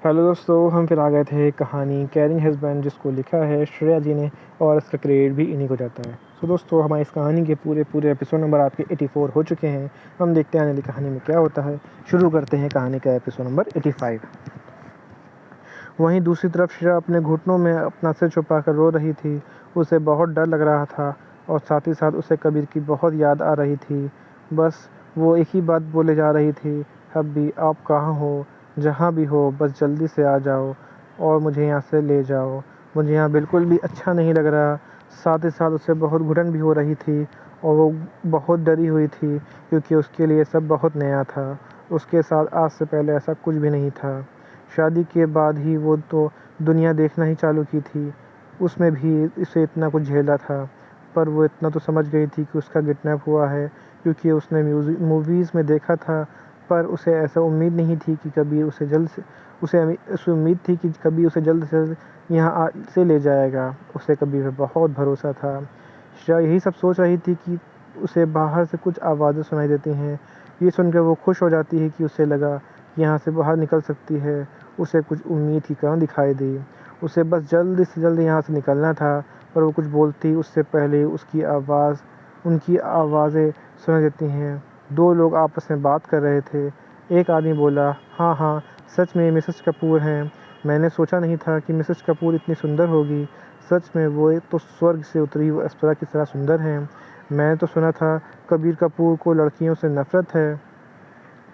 Hello दोस्तों, हम फिर आ गए थे कहानी केयरिंग हस्बैंड जिसको लिखा है श्रेया जी ने और इसका क्रेडिट भी इन्हीं को जाता है। सो दोस्तों, हमारी इस कहानी के पूरे एपिसोड नंबर आपके 84 हो चुके हैं। हम देखते हैं आने वाली कहानी में क्या होता है। शुरू करते हैं कहानी का एपिसोड नंबर 85। वहीं दूसरी तरफ श्रेया अपने घुटनों में अपना सिर छुपाकर रो रही थी। उसे बहुत डर लग रहा था और साथ ही साथ उसे कबीर की बहुत याद आ रही थी। बस वो एक ही बात बोले जा रही थी, हब्बी आप कहाँ हो, जहाँ भी हो बस जल्दी से आ जाओ और मुझे यहाँ से ले जाओ। मुझे यहाँ बिल्कुल भी अच्छा नहीं लग रहा। साथ ही साथ उसे बहुत घुटन भी हो रही थी और वो बहुत डरी हुई थी क्योंकि उसके लिए सब बहुत नया था। उसके साथ आज से पहले ऐसा कुछ भी नहीं था। शादी के बाद ही वो तो दुनिया देखना ही चालू की थी। उसमें भी इसे इतना कुछ झेला था, पर वो इतना तो समझ गई थी कि उसका किडनैप हुआ है क्योंकि उसने मूवीज़ में देखा था। पर उसे ऐसा उम्मीद नहीं थी कि कभी उसे उम्मीद थी कि कभी उसे जल्द से जल्द यहाँ से ले जाएगा। उसे कभी पे बहुत भरोसा था। श्रेया यही सब सोच रही थी कि उसे बाहर से कुछ आवाज़ें सुनाई देती हैं। ये सुनकर वो खुश हो जाती है कि उसे लगा कि यहाँ से बाहर निकल सकती है। उसे कुछ उम्मीद की किरण दिखाई दी। उसे बस जल्द से जल्द यहाँ से निकलना था, पर वो कुछ बोलती उससे पहले उनकी आवाज़ें सुनाई देती हैं। दो लोग आपस में बात कर रहे थे। एक आदमी बोला, हाँ हाँ, सच में मिसेस कपूर हैं। मैंने सोचा नहीं था कि मिसेस कपूर इतनी सुंदर होगी। सच में वो तो स्वर्ग से उतरी हुई अप्सरा की तरह सुंदर हैं। मैंने तो सुना था कबीर कपूर को लड़कियों से नफरत है।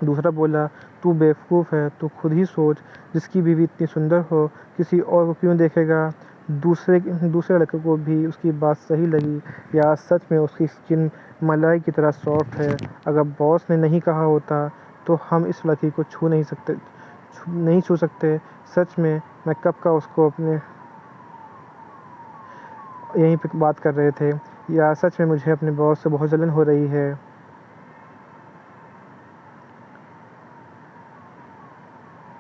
दूसरा बोला, तू बेवकूफ़ है, तू खुद ही सोच, जिसकी बीवी इतनी सुंदर हो किसी और को क्यों देखेगा। दूसरे लड़के को भी उसकी बात सही लगी। यार सच में उसकी स्किन मलाई की तरह सॉफ्ट है। अगर बॉस ने नहीं कहा होता तो हम इस लड़की को नहीं छू सकते। सच में मैं कब का उसको अपने यहीं पे बात कर रहे थे। यार सच में मुझे अपने बॉस से बहुत जलन हो रही है।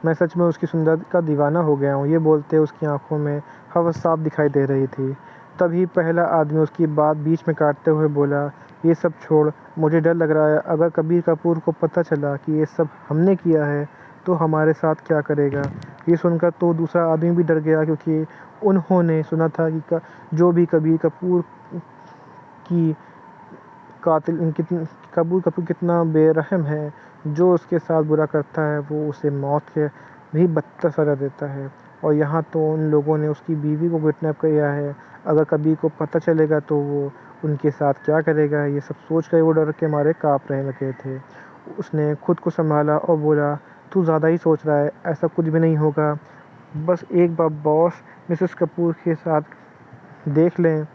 मैं सच में उसकी सुंदरता का दीवाना हो गया हूँ। ये बोलते उसकी आंखों में हवस साफ दिखाई दे रही थी। तभी पहला आदमी उसकी बात बीच में काटते हुए बोला, ये सब छोड़, मुझे डर लग रहा है। अगर कबीर कपूर को पता चला कि ये सब हमने किया है तो हमारे साथ क्या करेगा। ये सुनकर तो दूसरा आदमी भी डर गया क्योंकि उन्होंने सुना था कि जो भी कबीर कपूर की कातिल कितन कबूल कपूर कितना बेरहम है। जो उसके साथ बुरा करता है वो उसे मौत के भी बदतर सज़ा देता है। और यहाँ तो उन लोगों ने उसकी बीवी को किडनैप किया है। अगर कबीर को पता चलेगा तो वो उनके साथ क्या करेगा। ये सब सोच कर वो डर के मारे काँप रहे लगे थे। उसने खुद को संभाला और बोला, तू ज़्यादा ही सोच रहा है, ऐसा कुछ भी नहीं होगा। बस एक बार बॉस मिसेस कपूर के साथ देख लें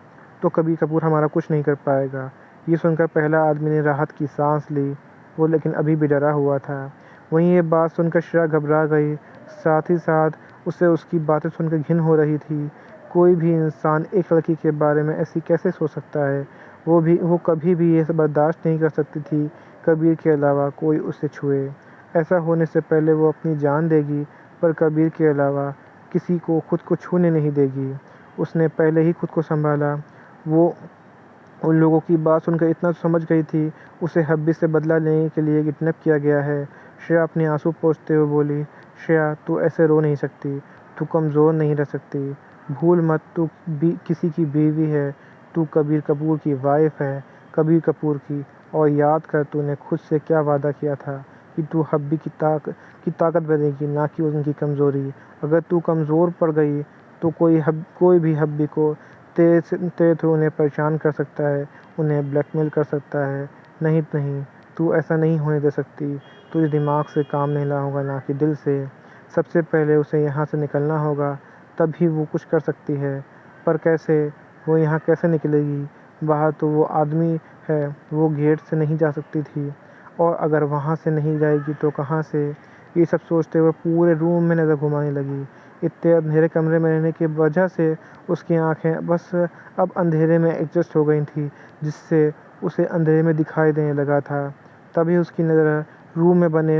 तो कबीर कपूर हमारा कुछ नहीं कर पाएगा। ये सुनकर पहला आदमी ने राहत की सांस ली। वो लेकिन अभी भी डरा हुआ था। वहीं ये बात सुनकर श्रेया घबरा गई। साथ ही साथ उसे उसकी बातें सुनकर घिन हो रही थी। कोई भी इंसान एक लड़की के बारे में ऐसी कैसे सोच सकता है। वो कभी भी ये बर्दाश्त नहीं कर सकती थी कबीर के अलावा कोई उसे छुए। ऐसा होने से पहले वो अपनी जान देगी, पर कबीर के अलावा किसी को खुद को छूने नहीं देगी। उसने पहले ही खुद को संभाला। वो उन लोगों की बात सुनकर इतना समझ गई थी, उसे हब्बी से बदला लेने के लिए किडनैप किया गया है। श्रेया अपने आंसू पोंछते हुए बोली, श्रेया तू ऐसे रो नहीं सकती, तू कमज़ोर नहीं रह सकती। भूल मत, तू भी किसी की बीवी है। तू कबीर कपूर की वाइफ है, कबीर कपूर की। और याद कर तूने खुद से क्या वादा किया था कि तू हब्बी की ताकत बनेगी, ना कि उनकी कमज़ोरी। अगर तू कमज़ोर पड़ गई तो कोई भी हब्बी को तेरे थ्रू उन्हें परेशान कर सकता है, उन्हें ब्लैकमेल कर सकता है। नहीं नहीं, तू ऐसा नहीं होने दे सकती। तुझे दिमाग से काम लेना होगा, ना कि दिल से। सबसे पहले उसे यहाँ से निकलना होगा, तभी वो कुछ कर सकती है। पर कैसे? वो यहाँ कैसे निकलेगी? बाहर तो वो आदमी है, वो गेट से नहीं जा सकती थी। और अगर वहाँ से नहीं जाएगी तो कहाँ से? ये सब सोचते हुए पूरे रूम में नज़र घुमाने लगी। इतने अंधेरे कमरे में रहने की वजह से उसकी आंखें बस अब अंधेरे में एडजस्ट हो गई थी, जिससे उसे अंधेरे में दिखाई देने लगा था। तभी उसकी नज़र रूम में बने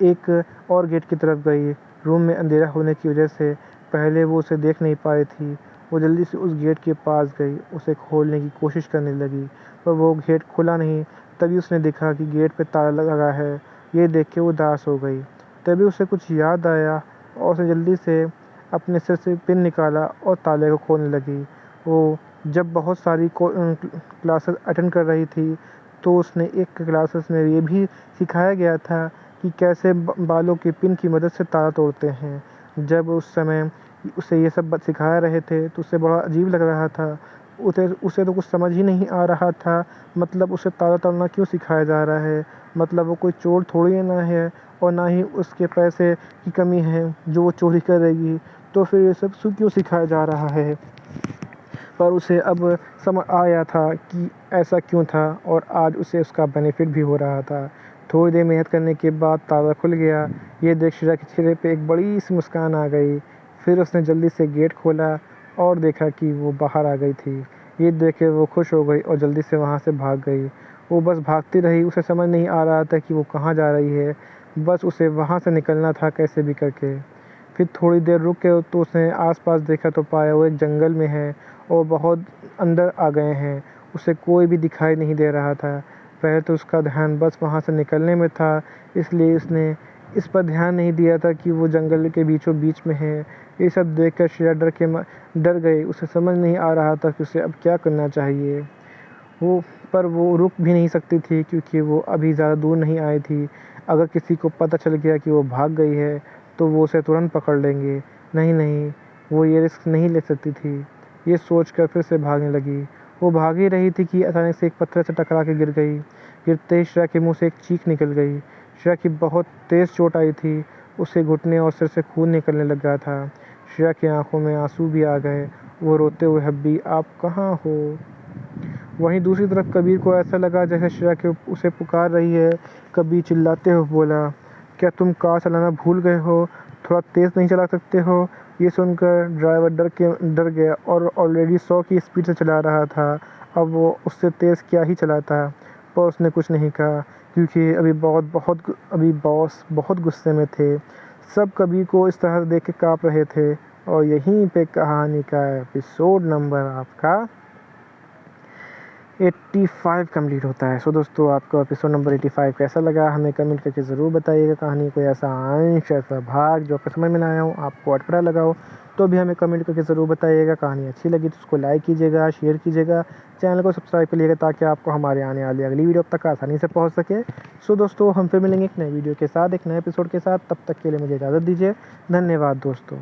एक और गेट की तरफ गई। रूम में अंधेरा होने की वजह से पहले वो उसे देख नहीं पाई थी। वो जल्दी से उस गेट के पास गई, उसे खोलने की कोशिश करने लगी, पर वो गेट खुला नहीं। तभी उसने देखा कि गेट पे ताला लगा है। ये देख के उदास हो गई। तभी उसे कुछ याद आया और उसने जल्दी से अपने सिर से पिन निकाला और ताले को खोलने लगी। वो जब बहुत सारी क्लासेस अटेंड कर रही थी तो उसने एक क्लासेस में ये भी सिखाया गया था कि कैसे बालों के पिन की मदद से ताला तोड़ते हैं। जब उस समय उसे ये सब सिखा रहे थे तो उसे बड़ा अजीब लग रहा था। उसे तो कुछ समझ ही नहीं आ रहा था, मतलब उसे ताला तोड़ना क्यों सिखाया जा रहा है। मतलब वो कोई चोर थोड़ी ना है और ना ही उसके पैसे की कमी है जो वो चोरी करेगी, तो फिर ये सब क्यों सिखाया जा रहा है। पर उसे अब समझ आया था कि ऐसा क्यों था और आज उसे उसका बेनिफिट भी हो रहा था। थोड़ी देर मेहनत करने के बाद ताला खुल गया। ये देख श्रेया के चेहरे पे एक बड़ी सी मुस्कान आ गई। फिर उसने जल्दी से गेट खोला और देखा कि वो बाहर आ गई थी। ये देख के वो खुश हो गई और जल्दी से वहाँ से भाग गई। वो बस भागती रही, उसे समझ नहीं आ रहा था कि वो कहाँ जा रही है। बस उसे वहाँ से निकलना था कैसे भी करके। फिर थोड़ी देर रुक के तो उसने आसपास देखा तो पाया वो एक जंगल में है और बहुत अंदर आ गए हैं। उसे कोई भी दिखाई नहीं दे रहा था। पहले तो उसका ध्यान बस वहाँ से निकलने में था, इसलिए उसने इस पर ध्यान नहीं दिया था कि वो जंगल के बीचों बीच में है। ये सब देखकर श्रेया डर गई। उसे समझ नहीं आ रहा था कि उसे अब क्या करना चाहिए। वो रुक भी नहीं सकती थी क्योंकि वो अभी ज़्यादा दूर नहीं आई थी। अगर किसी को पता चल गया कि वो भाग गई है तो वो उसे तुरंत पकड़ लेंगे। नहीं, वो ये रिस्क नहीं ले सकती थी। ये सोचकर फिर से भागने लगी। वो भाग ही रही थी कि अचानक से एक पत्थर से टकरा के गिर गई। गिरते ही श्रेया के मुँह से एक चीख निकल गई। श्रेया की बहुत तेज़ चोट आई थी। उसके घुटने और सिर से खून निकलने लगा था। श्रेया की आँखों में आंसू भी आ गए। वो रोते हुए हब्बी, आप कहाँ हो? वहीं दूसरी तरफ कबीर को ऐसा लगा जैसे श्रेया के उसे पुकार रही है। कबीर चिल्लाते हुए बोला, क्या तुम कार चलाना भूल गए हो? थोड़ा तेज़ नहीं चला सकते हो? ये सुनकर ड्राइवर डर गया और ऑलरेडी 100 की स्पीड से चला रहा था। अब वो उससे तेज़ क्या ही चलाता। पर उसने कुछ नहीं कहा क्योंकि अभी बॉस बहुत गुस्से में थे। सब कबीर को इस तरह देख के काँप रहे थे। और यहीं पे कहानी का एपिसोड नंबर आपका 85 कंप्लीट होता है। सो दोस्तों, आपको एपिसोड नंबर 85 कैसा लगा हमें कमेंट करके ज़रूर बताइएगा। कहानी कोई ऐसा अंश, ऐसा भाग जो आपको समझ में ना आया हो, आपको अटपटा लगा हो, तो भी हमें कमेंट करके ज़रूर बताइएगा। कहानी अच्छी लगी तो उसको लाइक कीजिएगा, शेयर कीजिएगा, चैनल को सब्सक्राइब करिएगा ताकि आपको हमारे आने वाली अगली वीडियो तक आसानी से पहुँच सके। सो दोस्तों, हम फिर मिलेंगे एक नए वीडियो के साथ, एक नए एपिसोड के साथ। तब तक के लिए मुझे इजाज़त दीजिए। धन्यवाद दोस्तों।